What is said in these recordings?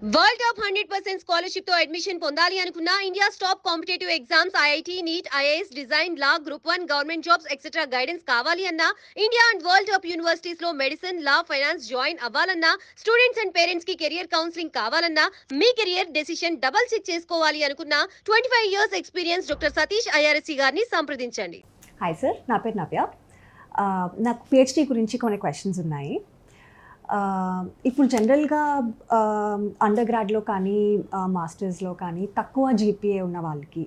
World top 100% scholarship తో admission పొందాలి అనుకున్నా India's top competitive exams IIT NEET IAS design law group 1 government jobs etcetera guidance కావాలి అన్నా India and world top universities లో medicine law finance join అవ్వాలన్నా students and parents కి career counselling కావాలన్నా మీ కెరియర్ డెసిషన్ డబుల్ చెక్ చేసుకోవాలి అనుకున్నా 25 years experience doctor Satish IRSC గారిని సంప్రదించండి. హాయ్ సార్, నా పేరు నవ్య. నాకు పిహెచ్డి గురించి కొన్ని క్వశ్చన్స్ ఉన్నాయి. ఇప్పుడు జనరల్గా అండర్ గ్రాడ్లో కానీ మాస్టర్స్లో కానీ తక్కువ జీపీఏ ఉన్న వాళ్ళకి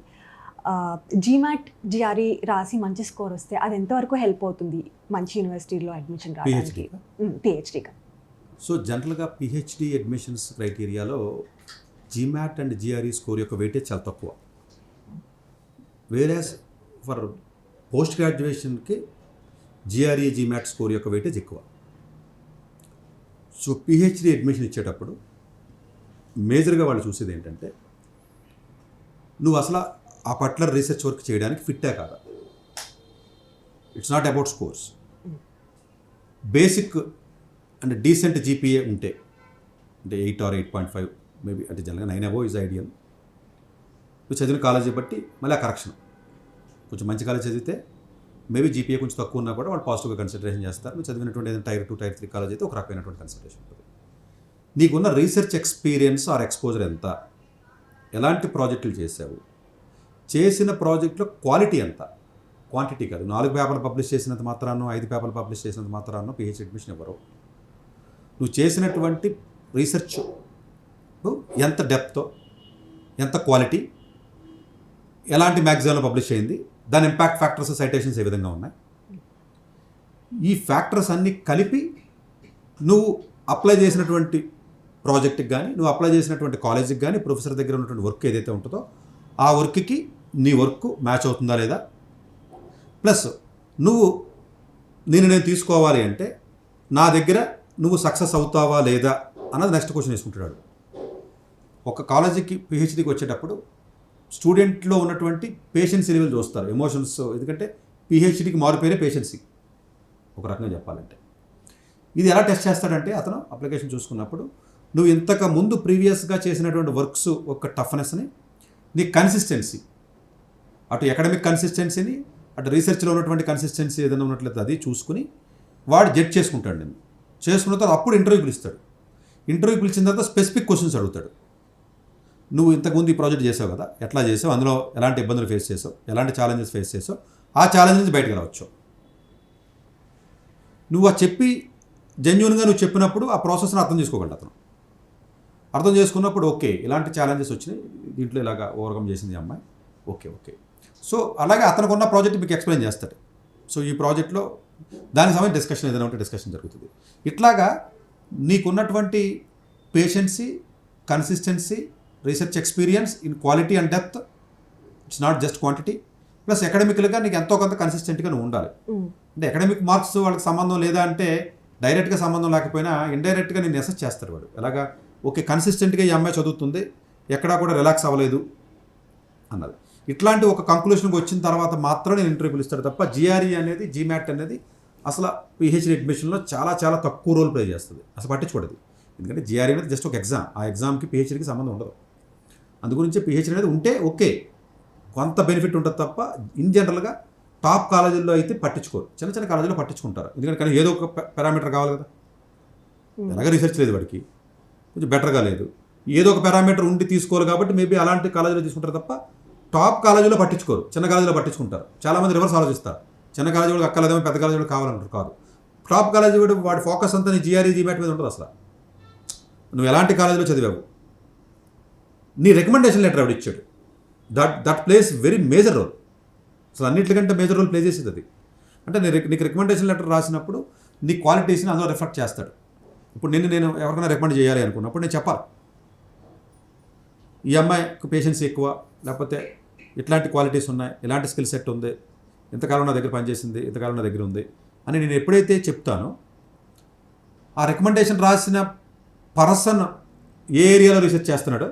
జీమాట్ జిఆర్ఈ రాసి మంచి స్కోర్ వస్తే అది ఎంతవరకు హెల్ప్ అవుతుంది మంచి యూనివర్సిటీలో అడ్మిషన్ రావడానికి? పిహెచ్డీగా. సో జనరల్గా పిహెచ్డి అడ్మిషన్స్ క్రైటీరియాలో జీమాట్ అండ్ జిఆర్ఈ స్కోర్ యొక్క వెయిటేజ్ చాలా తక్కువ. వేరేస్ ఫర్ పోస్ట్ గ్రాడ్యుయేషన్కి జిఆర్ఈ జీమాట్ స్కోర్ యొక్క వెయిటేజ్ ఎక్కువ. సో పిహెచ్డి అడ్మిషన్ ఇచ్చేటప్పుడు మేజర్గా వాళ్ళు చూసేది ఏంటంటే నువ్వు అసలు ఆ పర్టికులర్ రీసెర్చ్ వర్క్ చేయడానికి ఫిట్టే కాదా. It's not about scores. Basic అంటే డీసెంట్ జీపీఏ ఉంటే అంటే 8 or 8.5 మేబీ, అంటే జనరల్గా 9 above ఈజ్ ఐడియల్. నువ్వు చదివిన కాలేజీ బట్టి మళ్ళీ ఆ కరెక్షన్. కొంచెం మంచి కాలేజ్ చదివితే మేబీ జీపీఏ కొంచెం తక్కువ ఉన్నా కూడా వాళ్ళు పాజిటివ్గా కన్సిడరేషన్ చేస్తారు. నువ్వు చదివినటువంటి ఏదైనా Tier 2 Tier 3 కాలేజ్ అయితే ఒక రకమైనటువంటి కన్సిడరేషన్ ఉంటుంది. నీకున్న రీసెర్చ్ ఎక్స్పీరియన్స్ ఆర్ ఎక్స్పోజర్ ఎంత, ఎలాంటి ప్రాజెక్టులు చేసావు, చేసిన ప్రాజెక్టులో క్వాలిటీ ఎంత, క్వాంటిటీ కాదు. 4 పేపర్లు పబ్లిష్ చేసినంత మాత్రానో 5 పేపర్లు పబ్లిష్ చేసినంత మాత్రానో పిహెచ్డి అడ్మిషన్ ఇవ్వరు. నువ్వు చేసినటువంటి రీసెర్చ్ ఎంత డెప్తో, ఎంత క్వాలిటీ, ఎలాంటి మ్యాగజైన్లో పబ్లిష్ అయింది, దాని ఇంపాక్ట్ ఫ్యాక్టర్స్ సైటేషన్స్ ఏ విధంగా ఉన్నాయి, ఈ ఫ్యాక్టర్స్ అన్నీ కలిపి నువ్వు అప్లై చేసినటువంటి ప్రాజెక్ట్కి కానీ నువ్వు అప్లై చేసినటువంటి కాలేజీకి కానీ ప్రొఫెసర్ దగ్గర ఉన్నటువంటి వర్క్ ఏదైతే ఉంటుందో ఆ వర్క్కి నీ వర్క్ మ్యాచ్ అవుతుందా లేదా, ప్లస్ నువ్వు నేను తీసుకోవాలి అంటే నా దగ్గర నువ్వు సక్సెస్ అవుతావా లేదా అన్నది నెక్స్ట్ క్వశ్చన్ వేసుకుంటున్నాడు. ఒక కాలేజీకి పిహెచ్డీకి వచ్చేటప్పుడు స్టూడెంట్లో ఉన్నటువంటి పేషెన్సీ లెవెల్ చూస్తారు, ఎమోషన్స్. ఎందుకంటే పిహెచ్డీకి మారిపోయిన పేషెన్సీ ఒక రకంగా చెప్పాలంటే. ఇది ఎలా టెస్ట్ చేస్తాడంటే అతను అప్లికేషన్ చూసుకున్నప్పుడు నువ్వు ఇంతకు ముందు ప్రీవియస్గా చేసినటువంటి వర్క్స్ ఒక టఫ్నెస్ని, నీ కన్సిస్టెన్సీ, అటు అకాడమిక్ కన్సిస్టెన్సీని అటు రీసెర్చ్లో ఉన్నటువంటి కన్సిస్టెన్సీ ఏదైనా ఉన్నట్లయితే అది చూసుకుని వాడు జడ్జ్ చేసుకుంటాడు. నేను చేసుకున్న తర్వాత అప్పుడు ఇంటర్వ్యూ పిలుస్తాడు. ఇంటర్వ్యూ పిలిచిన తర్వాత స్పెసిఫిక్ క్వశ్చన్స్ అడుగుతాడు. నువ్వు ఇంతకుముందు ఈ ప్రాజెక్ట్ చేసావు కదా, ఎట్లా చేసావు, అందులో ఎలాంటి ఇబ్బందులు ఫేస్ చేసావు, ఎలాంటి ఛాలెంజెస్ ఫేస్ చేసావు, ఆ ఛాలెంజ్ నుంచి బయటకు రావచ్చు. నువ్వు ఆ చెప్పి జెన్యూన్గా నువ్వు చెప్పినప్పుడు ఆ ప్రాసెస్ని అర్థం చేసుకోగలడు అతను. అర్థం చేసుకున్నప్పుడు ఓకే ఇలాంటి ఛాలెంజెస్ వచ్చినాయి, దీంట్లో ఇలాగా ఓవర్కమ్ చేసింది అమ్మాయి, ఓకే. సో అలాగే అతనికి ఉన్న ప్రాజెక్ట్ మీకు ఎక్స్ప్లెయిన్ చేస్తాడు. సో ఈ ప్రాజెక్ట్లో దానికి సమయం డిస్కషన్ ఏదైనా ఉంటే డిస్కషన్ జరుగుతుంది. ఇట్లాగా నీకున్నటువంటి patience, consistency, research experience in quality and depth, it's not just quantity, plus అకాడమిక్గా నీకు ఎంతో కొంత కన్సిస్టెంట్గా నువ్వు ఉండాలి. అంటే అకాడమిక్ మార్క్స్ వాళ్ళకి సంబంధం లేదా అంటే డైరెక్ట్గా సంబంధం లేకపోయినా ఇండైరెక్ట్గా నేను అసెస్ చేస్తాడు వాడు. ఎలాగా ఓకే కన్సిస్టెంట్గా ఈ అమ్మాయి చదువుతుంది, ఎక్కడా కూడా రిలాక్స్ అవ్వలేదు అన్నది. ఇట్లాంటి ఒక కంక్లూషన్కి వచ్చిన తర్వాత మాత్రం నేను ఇంటర్వ్యూ పిలుస్తాడు తప్ప జిఆర్ఈ అనేది జీమాట్ అనేది అసలు పిహెచ్డి అడ్మిషన్లో చాలా చాలా తక్కువ రోల్ ప్లే చేస్తుంది. అసలు పట్టించుకోవద్దు. ఎందుకంటే జిఆర్ఈ అనేది జస్ట్ ఒక ఎగ్జామ్, ఆ ఎగ్జామ్కి పిహెచ్డీకి సంబంధం ఉండదు. అందుగురించి పిహెచ్డీ అనేది ఉంటే ఓకే కొంత బెనిఫిట్ ఉంటుంది తప్ప ఇన్ జనరల్గా టాప్ కాలేజీల్లో అయితే పట్టించుకోరు, చిన్న చిన్న కాలేజీలో పట్టించుకుంటారు. ఎందుకంటే కానీ ఏదో ఒక పారామీటర్ కావాలి కదా, ఎలాగ రీసెర్చ్ లేదు వాడికి, కొంచెం బెటర్గా లేదు, ఏదో ఒక పారామీటర్ ఉండి తీసుకోవాలి కాబట్టి మేబీ అలాంటి కాలేజీలో తీసుకుంటారు తప్ప టాప్ కాలేజీలో పట్టించుకోరు, చిన్న కాలేజీలో పట్టించుకుంటారు. చాలామంది రివర్స్ ఆలోచిస్తారు, చిన్న కాలేజీ వాళ్ళకి అక్కలేదేమో పెద్ద కాలేజీ వాళ్ళకి కావాలంటారు. కాదు, టాప్ కాలేజీ వాడి ఫోకస్ అంతా నీ జిఆర్ఈ జీమాట్ మీద ఉంటుంది. అసలు నువ్వు ఎలాంటి కాలేజీలో చదివావు, నీ రికమెండేషన్ లెటర్ ఎవడు ఇచ్చాడు, that place very major role. అసలు అన్నింటికంటే మేజర్ రోల్ ప్లే చేసేది అది. అంటే నీకు రికమెండేషన్ లెటర్ రాసినప్పుడు నీ క్వాలిటీస్ని అందులో రిఫ్లెక్ట్ చేస్తాడు. ఇప్పుడు నేను ఎవరికైనా రికమెండ్ చేయాలి అనుకున్నప్పుడు నేను చెప్పాలి ఈ అమ్మాయికి పేషెన్స్ ఎక్కువ, లేకపోతే ఇట్లాంటి క్వాలిటీస్ ఉన్నాయి, ఇలాంటి స్కిల్ సెట్ ఉంది, ఇంతకాలం నా దగ్గర పనిచేసింది, ఇంతకాలం నా దగ్గర ఉంది అని నేను ఎప్పుడైతే చెప్తానో ఆ రికమెండేషన్ రాసిన పర్సన్ ఏ ఏరియాలో రీసెర్చ్ చేస్తున్నాడో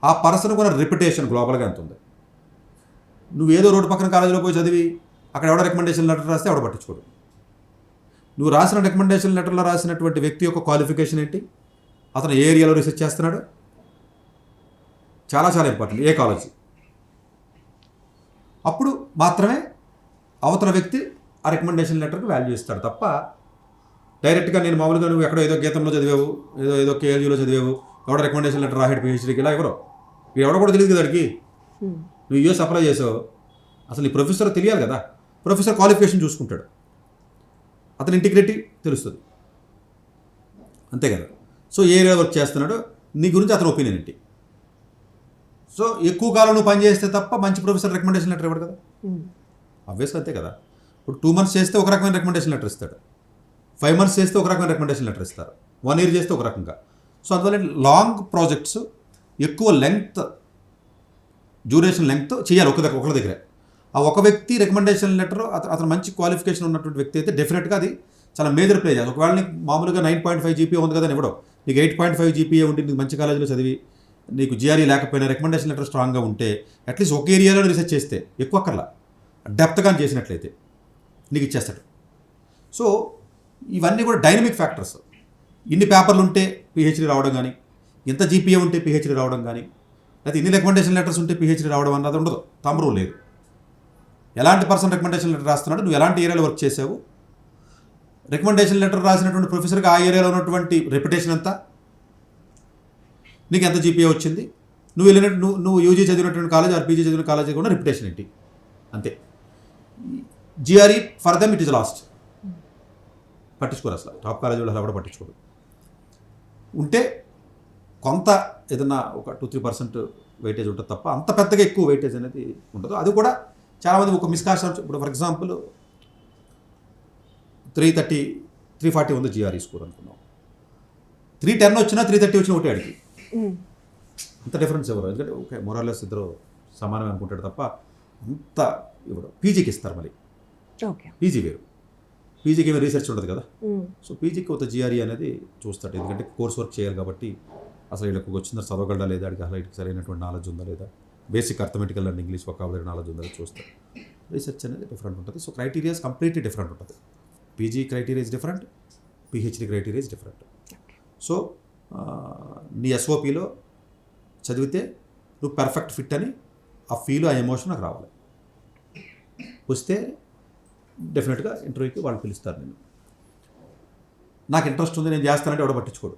ఆ పర్సన్ కూడా రెప్యుటేషన్ గ్లోబల్గా ఎంత ఉంది. నువ్వు ఏదో రోడ్డు పక్కన కాలేజీలో పోయి చదివి అక్కడ ఎవడ రికమెండేషన్ లెటర్ రాస్తే ఎవడ పట్టించుకోడు. నువ్వు రాసిన రికమెండేషన్ లెటర్లో రాసినటువంటి వ్యక్తి యొక్క క్వాలిఫికేషన్ ఏంటి, అతను ఏ ఏరియాలో రీసెర్చ్ చేస్తున్నాడు, చాలా చాలా ఇంపార్టెంట్, ఏ కాలేజీ. అప్పుడు మాత్రమే అవతల వ్యక్తి ఆ రికమెండేషన్ లెటర్కి వాల్యూ ఇస్తాడు తప్ప డైరెక్ట్గా నేను మామూలుగా నువ్వు ఎక్కడో ఏదో గీతంలో చదివావు, ఏదో కేఎల్యూలో చదివావు, ఎవడో రికమెండేషన్ లెటర్ రాహాడు పిహెచ్డీకి, ఇలా ఎవరో ఎవడో కూడా తెలియదు కదా అడిగి. నువ్వు యూఎస్ అప్లై చేసావు, అసలు ఈ ప్రొఫెసర్ తెలియాలి కదా. ప్రొఫెసర్ క్వాలిఫికేషన్ చూసుకుంటాడు, అతని ఇంటిగ్రిటీ తెలుస్తుంది, అంతే కదా. సో ఏ ఏరియా వర్క్ చేస్తున్నాడో నీ గురించి అతని ఒపీనియన్ ఏంటి. సో ఎక్కువ కాలం నువ్వు పని చేస్తే తప్ప మంచి ప్రొఫెసర్ రికమెండేషన్ లెటర్ ఇవ్వడు కదా, ఆబ్వియస్గా అంతే కదా. ఇప్పుడు 2 months చేస్తే ఒక రకమైన రికమెండేషన్ లెటర్ ఇస్తాడు, 5 months చేస్తే ఒక రకమైన రికమెండేషన్ లెటర్ ఇస్తారు, 1 year చేస్తే ఒక రకంగా. సో అందువల్ల లాంగ్ ప్రాజెక్ట్స్ ఎక్కువ లెంగ్త్, డ్యూరేషన్ లెంగ్త్ చేయాలి ఒకరి దగ్గర. ఆ ఒక వ్యక్తి రికమెండేషన్ లెటర్ అతను మంచి క్వాలిఫికేషన్ ఉన్నటువంటి వ్యక్తి అయితే డెఫినెట్గా అది చాలా మేజర్ ప్లే చేయాలి. ఒకవేళ నీకు మామూలుగా 9.5 GPA ఉంది కదా అని ఇవ్వడం, నీకు 8.5 GPA ఉండి నీకు మంచి కాలేజీలో చదివి నీకు జిఆర్ఈ లేకపోయినా రికమెండేషన్ లెటర్ స్ట్రాంగ్గా ఉంటే అట్లీస్ట్ ఒక ఏరియాలో రీసెర్చ్ చేస్తే ఎక్కువ అక్కర్లా డెప్త్గా చేసినట్లయితే నీకు ఇచ్చేస్తాడు. సో ఇవన్నీ కూడా డైనమిక్ ఫ్యాక్టర్స్. ఇన్ని పేపర్లు ఉంటే పిహెచ్డీ రావడం కానీ, ఇంత జీపీఏ ఉంటే పిహెచ్డీ రావడం కానీ, లేకపోతే ఇన్ని రికమెండేషన్ లెటర్స్ ఉంటే పిహెచ్డీ రావడం అన్నది ఉండదు, తమరు లేదు. ఎలాంటి పర్సన్ రికమెండేషన్ లెటర్ రాస్తున్నాడు, నువ్వు ఎలాంటి ఏరియాలో వర్క్ చేసావు, రికమెండేషన్ లెటర్ రాసినటువంటి ప్రొఫెసర్కి ఆ ఏరియాలో ఉన్నటువంటి రెప్యుటేషన్ ఎంత, నీకు ఎంత జీపీఏ వచ్చింది, నువ్వు వెళ్ళినట్టు నువ్వు యూజీ చదివినటువంటి కాలేజ్ ఆర్ పీజీ చదివిన కాలేజీ కూడా రెప్యుటేషన్ ఏంటి, అంతే. GRE for them it is lost, పట్టించుకోరు అసలు. టాప్ కాలేజీ వాళ్ళు అలా కూడా పట్టించుకోరు. ఉంటే కొంత ఏదన్నా ఒక 2-3% వెయిటేజ్ ఉంటుంది తప్ప అంత పెద్దగా ఎక్కువ వెయిటేజ్ అనేది ఉండదు. అది కూడా చాలామంది ఒక మిస్కాన్సెప్షన్. ఇప్పుడు ఫర్ ఎగ్జాంపుల్ 340 ఉంది జిఆర్ఈ స్కోర్ అనుకున్నాం, 310 వచ్చినా 330 వచ్చినా ఒకటి అడిగి అంత డిఫరెన్స్ ఎవరు, ఎందుకంటే ఓకే మొరాలెస్ ఇద్దరు సమానం అనుకుంటాడు తప్ప అంత ఇవ్వడు. పీజీకి ఇస్తారు మళ్ళీ, పీజీ వేరు, పీజీకి ఏమి రీసెర్చ్ ఉండదు కదా. సో పీజీకి ఒక జిఆర్ఈ అనేది చూస్తాడు, ఎందుకంటే కోర్స్ వర్క్ చేయాలి కాబట్టి అసలు వీళ్ళకి వచ్చిందా చదవగలడా లేదా, అడిగి అసలు వీటికి సరైనటువంటి నాలెడ్జ్ ఉందా లేదా, basic arithmetical and English vocabulary knowledge ఉందా చూస్తారు. రీసెర్చ్ అనేది డిఫరెంట్ ఉంటుంది. సో క్రైటీరియాస్ కంప్లీట్లీ డిఫరెంట్ ఉంటుంది. PG criteria is different, PhD criteria is different. So నీ ఎస్ఓపిలో చదివితే నువ్వు పర్ఫెక్ట్ ఫిట్ అని ఆ ఫీల్, ఆ ఎమోషన్ నాకు రావాలి. వస్తే డెఫినెట్గా ఇంటర్వ్యూకి వాళ్ళు పిలుస్తారు. నేను నాకు ఇంట్రెస్ట్ ఉంది, నేను చేస్తానంటే ఎవడో పట్టించుకోడు.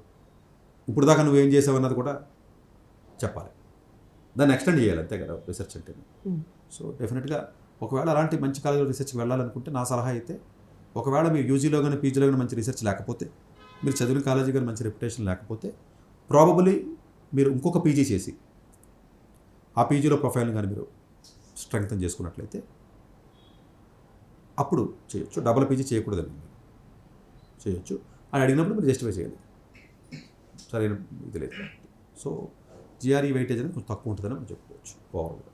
ఇప్పుడు దాకా నువ్వేం చేసావు అన్నది కూడా చెప్పాలి, దాన్ని ఎక్స్టెండ్ చేయాలి, అంతే కదా రీసెర్చ్ అంటే. సో డెఫినెట్గా ఒకవేళ అలాంటి మంచి కాలేజీలో రీసెర్చ్కి వెళ్ళాలనుకుంటే నా సలహా అయితే, ఒకవేళ మీరు యూజీలో కానీ పీజీలో కానీ మంచి రీసెర్చ్ లేకపోతే, మీరు చదివిన కాలేజీ కానీ మంచి రెప్యుటేషన్ లేకపోతే, ప్రాబబులీ మీరు ఇంకొక పీజీ చేసి ఆ పీజీలో ప్రొఫైల్ని కానీ మీరు స్ట్రెంగ్తన్ చేసుకున్నట్లయితే అప్పుడు చేయొచ్చు. డబుల్ పీజీ చేయకూడదండి, చేయొచ్చు అని అడిగినప్పుడు మీరు జస్టిఫై చేయాలి, సరైన ఇది లేదు. సో జిఆర్ఈ వెయిటేజ్ అనేది కొంచెం తక్కువ ఉంటుందని మనం చెప్పుకోవచ్చు ఓవరాల్గా.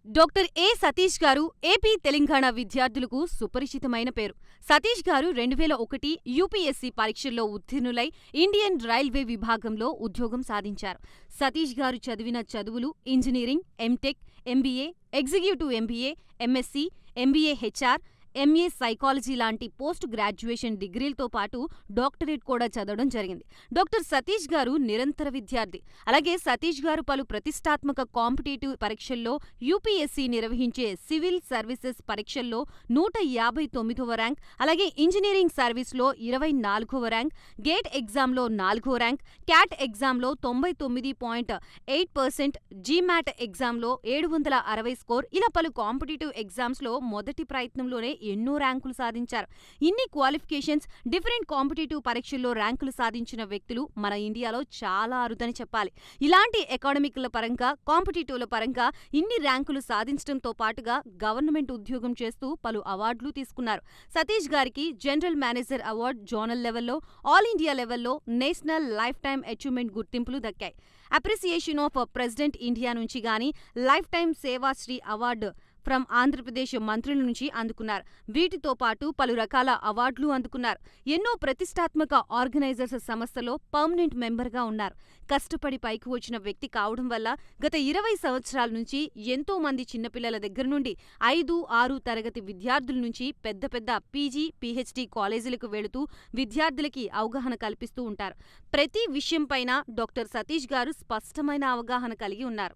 డాక్టర్ ఏ సతీష్ గారు ఏపీ తెలంగాణ విద్యార్థులకు సుపరిచితమైన పేరు. సతీష్ గారు 2001 యూపీఎస్సీ పరీక్షల్లో ఉత్తీర్ణులై ఇండియన్ రైల్వే విభాగంలో ఉద్యోగం సాధించారు. సతీష్ గారు చదివిన చదువులు engineering, MTech, MBA, executive MBA, MSc, MBA HR, MA psychology లాంటి పోస్ట్ గ్రాడ్యుయేషన్ డిగ్రీలతో పాటు డాక్టరేట్ కూడా చదవడం జరిగింది. డాక్టర్ సతీష్ గారు నిరంతర విద్యార్థి. అలాగే సతీష్ గారు పలు ప్రతిష్టాత్మక కాంపిటేటివ్ పరీక్షల్లో యూపీఎస్సీ నిర్వహించే సివిల్ సర్వీసెస్ పరీక్షల్లో 159వ ర్యాంక్, అలాగే ఇంజనీరింగ్ సర్వీస్లో 24వ ర్యాంక్, గేట్ ఎగ్జామ్లో 4వ ర్యాంక్, క్యాట్ ఎగ్జామ్లో 99.8%, జీమాట్ ఎగ్జామ్లో 760 స్కోర్, ఇలా పలు కాంపిటేటివ్ ఎగ్జామ్స్లో మొదటి ప్రయత్నంలోనే ఎన్నో ర్యాంకులు సాధించారు. ఇన్ని క్వాలిఫికేషన్స్, డిఫరెంట్ కాంపిటేటివ్ పరీక్షల్లో ర్యాంకులు సాధించిన వ్యక్తులు మన ఇండియాలో చాలా అరుదని చెప్పాలి. ఇలాంటి ఎకాడమిక్ల పరంగా, కాంపిటేటివ్ల పరంగా ఇన్ని ర్యాంకులు సాధించడంతో పాటుగా గవర్నమెంట్ ఉద్యోగం చేస్తూ పలు అవార్డులు తీసుకున్నారు. సతీష్ గారికి జనరల్ మేనేజర్ అవార్డు జోనల్ లెవెల్లో, ఆల్ ఇండియా లెవెల్లో నేషనల్ లైఫ్ టైమ్ అచీవ్మెంట్ గుర్తింపులు దక్కాయి. అప్రిసియేషన్ ఆఫ్ ప్రెసిడెంట్ ఇండియా నుంచి గానీ, life time Sevashri award from Andhra Pradesh మంత్రుల నుంచి అందుకున్నారు. వీటితో పాటు పలు రకాల అవార్డులు అందుకున్నారు. ఎన్నో ప్రతిష్టాత్మక ఆర్గనైజర్స్ సంస్థలో పర్మనెంట్ మెంబర్గా ఉన్నారు. కష్టపడి పైకి వచ్చిన వ్యక్తి కావడం వల్ల గత 20 సంవత్సరాల నుంచి ఎంతో మంది చిన్నపిల్లల దగ్గర నుండి 5, 6 తరగతి విద్యార్థుల నుంచి పెద్ద పెద్ద పీజీ, పీహెచ్డీ కాలేజీలకు వెళుతూ విద్యార్థులకి అవగాహన కల్పిస్తూ ఉంటారు. ప్రతి విషయంపైన డాక్టర్ సతీష్ గారు స్పష్టమైన అవగాహన కలిగి ఉన్నారు.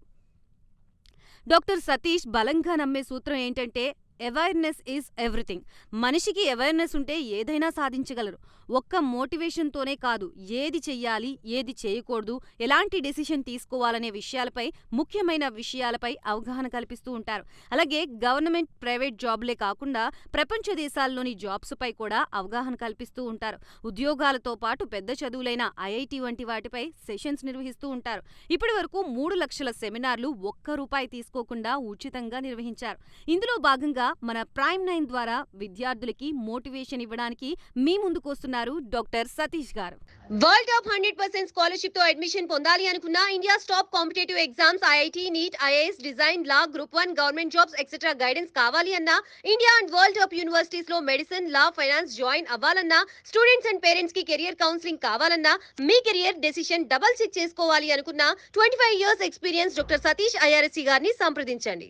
డాక్టర్ సతీష్ బలంగా నమ్మే సూత్రం ఏంటంటే అవేర్నెస్ ఈజ్ ఎవ్రీథింగ్. మనిషికి అవేర్నెస్ ఉంటే ఏదైనా సాధించగలరు. ఒక్క మోటివేషన్తోనే కాదు, ఏది చెయ్యాలి, ఏది చేయకూడదు, ఎలాంటి డెసిషన్ తీసుకోవాలనే విషయాలపై, ముఖ్యమైన విషయాలపై అవగాహన కల్పిస్తూ ఉంటారు. అలాగే గవర్నమెంట్, ప్రైవేట్ జాబ్లే కాకుండా ప్రపంచ దేశాల్లోని జాబ్స్ పై కూడా అవగాహన కల్పిస్తూ ఉంటారు. ఉద్యోగాలతో పాటు పెద్ద చదువులైన ఐఐటి వంటి వాటిపై సెషన్స్ నిర్వహిస్తూ ఉంటారు. ఇప్పటి వరకు 3 లక్షల సెమినార్లు ఒక్క రూపాయి తీసుకోకుండా ఉచితంగా నిర్వహించారు. ఇందులో భాగంగా మన ప్రైమ్ 9 ద్వారా విద్యార్థులకి మోటివేషన్ ఇవ్వడానికి మీ ముందుకు వస్తున్నారు డాక్టర్ సతీష్ గారు. వరల్డ్ టాప్ 100% స్కాలర్షిప్ తో అడ్మిషన్ పొందాలి అనుకున్నా, India top competitive exams IIT, NEET, IAS, design, law, group 1 government jobs etcetera guidance కావాలి అన్నా, India and world top universities లో మెడిసిన్, లా, ఫైనాన్స్ జాయిన్ అవ్వాలన్నా, స్టూడెంట్స్ అండ్ పేరెంట్స్ కి career counselling కావాలన్నా, మీ కెరియర్ డెసిషన్ డబుల్ చెక్ చేసుకోవాలి అనుకున్నా, 25 years experience doctor Satish IRSC గారిని సంప్రదించండి.